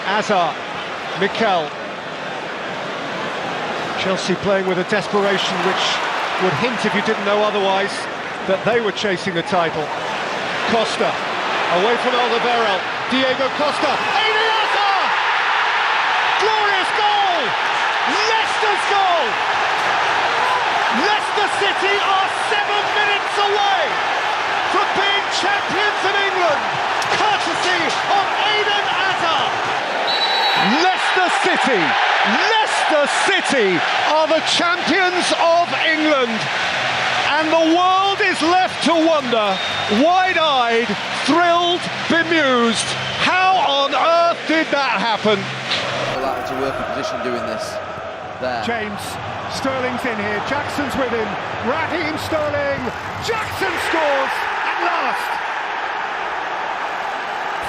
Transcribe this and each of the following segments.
Azar, Mikel. Chelsea playing with a desperation which would hint, if you didn't know otherwise, that they were chasing the title. Costa, away from Alderweireld. Diego Costa, Eden Hazard! Glorious goal! Leicester's goal! Leicester City are 7 minutes away from being champions of England, courtesy of Eden Hazard. Leicester City are the champions of England, and the world is left to wonder, wide-eyed, thrilled, bemused, how on earth did that happen? Allowed to work in position doing this. There. James, Sterling's in here, Jackson's with him, Raheem Sterling, Jackson scores at last!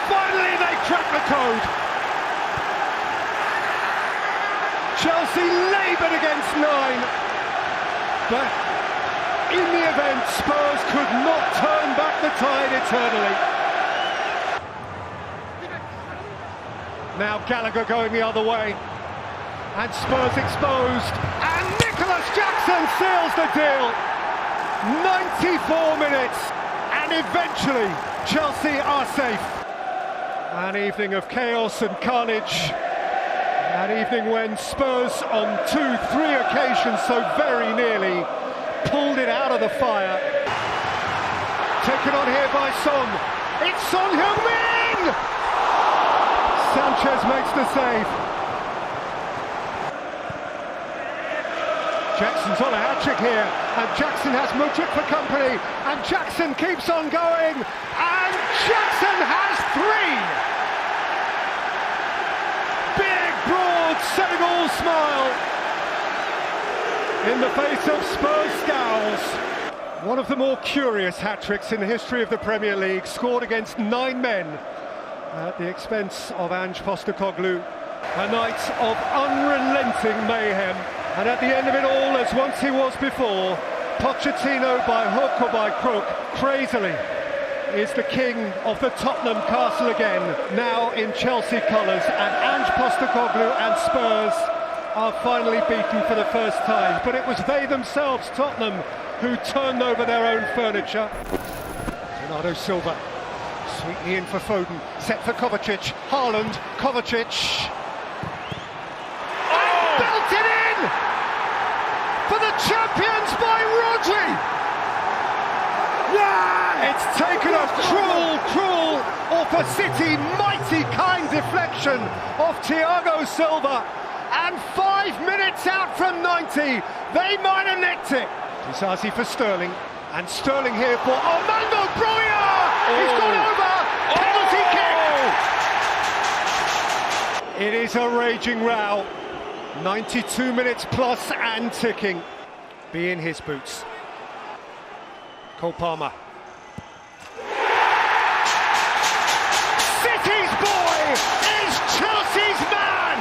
Finally they crack the code! Chelsea laboured against 9, but in the event Spurs could not turn back the tide eternally. Now Gallagher going the other way, and Spurs exposed, and Nicholas Jackson seals the deal. 94 minutes, and eventually Chelsea are safe. An evening of chaos and carnage. An evening when Spurs on 2-3 occasions so very nearly pulled it out of the fire. Taken on here by Son. It's Son Heung-min! Sanchez makes the save. Jackson's on a hat-trick here, and Jackson has Mudryk for company, and Jackson keeps on going, and Jackson has 3! Big, broad Senegal smile in the face of Spurs scowls. One of the more curious hat-tricks in the history of the Premier League, scored against 9 men at the expense of Ange Postecoglou. A night of unrelenting mayhem, and at the end of it all, as once he was before, Pochettino, by hook or by crook, crazily is the king of the Tottenham castle again, now in Chelsea colours, and Ange Postecoglou and Spurs are finally beaten for the first time. But it was they themselves, Tottenham, who turned over their own furniture. Bernardo Silva, sweetly in for Foden, set for Kovacic, Haaland, Kovacic. Oh! Belted in! For the champions by Rodri! Yeah! It's taken a cruel, off a City mighty kind deflection of Thiago Silva, and 5 minutes out from 90, they might have nicked it. Disasi for Sterling, and Sterling here for Armando Broja! He's gone over! Penalty kick! It is a raging row. 92 minutes plus and ticking. Be in his boots. Cole Palmer. City's boy is Chelsea's man!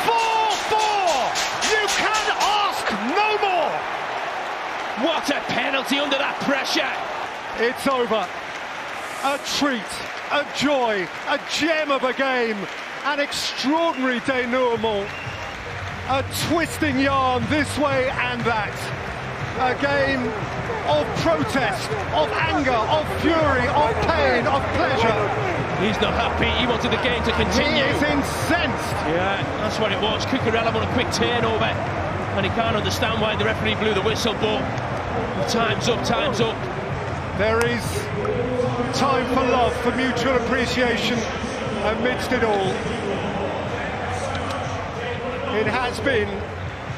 4-4! You can ask no more! What a penalty under that pressure! It's over. A treat, a joy, a gem of a game, an extraordinary denouement, a twisting yarn this way and that. A game of protest, of anger, of fury, of pain, of pleasure. He's not happy, he wanted the game to continue. He is incensed. Yeah, that's what it was. Cucurella on a quick turnover, and he can't understand why the referee blew the whistle, but time's up, time's up. There is time for love, for mutual appreciation amidst it all. It has been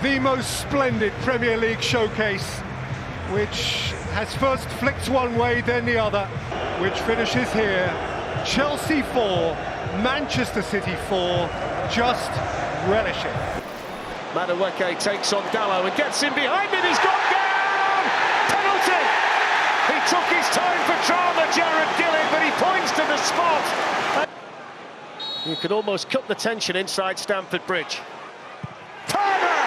the most splendid Premier League showcase, which has first flicked one way, then the other, which finishes here. Chelsea 4, Manchester City 4, just relish it. Madueke takes on Dallo and gets in behind it, he's gone down! Penalty! He took his time for drama, Jared Gillen, but he points to the spot. You could almost cut the tension inside Stamford Bridge. Palmer!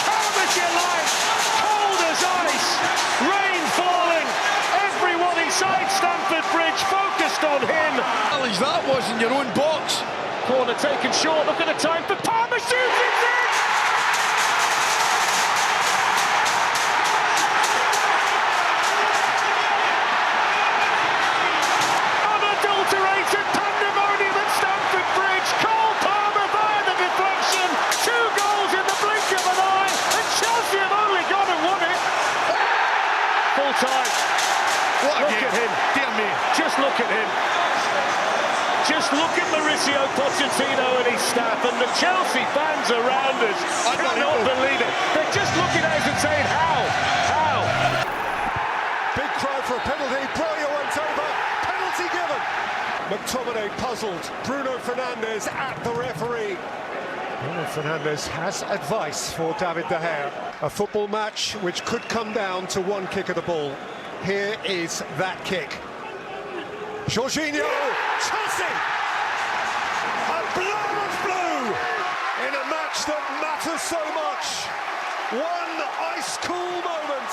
Calm as you like, cold as ice, rain falling, everyone inside Stamford Bridge focused on him. challenge that was in your own box. Corner taken short, look at the time for Palmer, shoots, it's in! Unadulterated pandemonium at Stamford Bridge. Cole Palmer via the deflection. 2 goals in the blink of an eye, and Chelsea have only gone and won it. Full time. Look at him. Dear me. Just look at him. Just look at Mauricio Pochettino and his staff, and the Chelsea fans around us cannot believe it. They're just looking at us and saying, how? How? Big cry for a penalty. Broja went over. Penalty given. McTominay puzzled. Bruno Fernandes at the referee. Bruno Fernandes has advice for David De Gea. A football match which could come down to one kick of the ball. Here is that kick. Jorginho, Chelsea! A blow of blue in a match that matters so much. One ice-cool moment.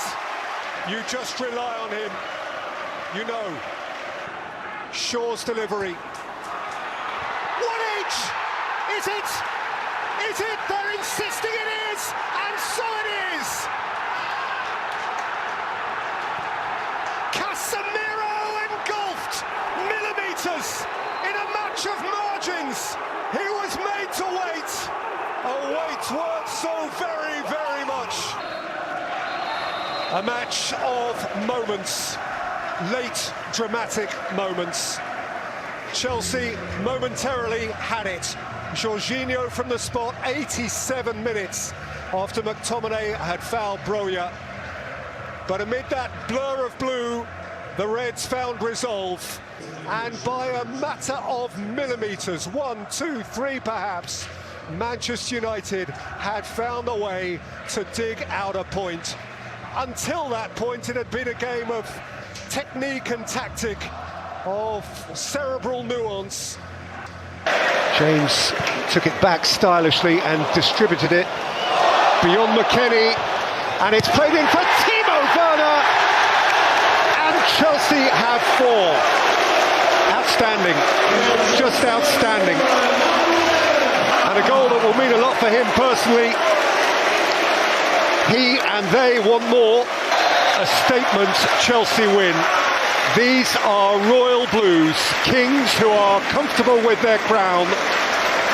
You just rely on him. You know. Shaw's delivery. 1 each! Is it? Is it? They're insisting it is! And so it is! Casemiro engulfed millimetres in a match of margins. He was made to wait. A wait worth so very, very much. A match of moments. Late, dramatic moments. Chelsea momentarily had it. Jorginho from the spot, 87 minutes after McTominay had fouled Broja. But amid that blur of blue, the Reds found resolve. And by a matter of millimetres, 1, 2, 3 perhaps, Manchester United had found a way to dig out a point. Until that point, it had been a game of technique and tactic, of cerebral nuance. James took it back stylishly and distributed it beyond McKennie, and it's played in for Timo Werner, and Chelsea have 4. Outstanding, just outstanding, and a goal that will mean a lot for him personally. He and they want more. A statement Chelsea win. These are royal blues, kings who are comfortable with their crown.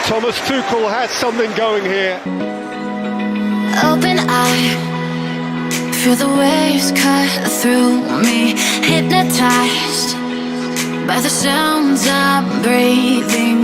Thomas Tuchel has something going here. Open eye, feel the waves cut through me, hypnotized by the sounds I'm breathing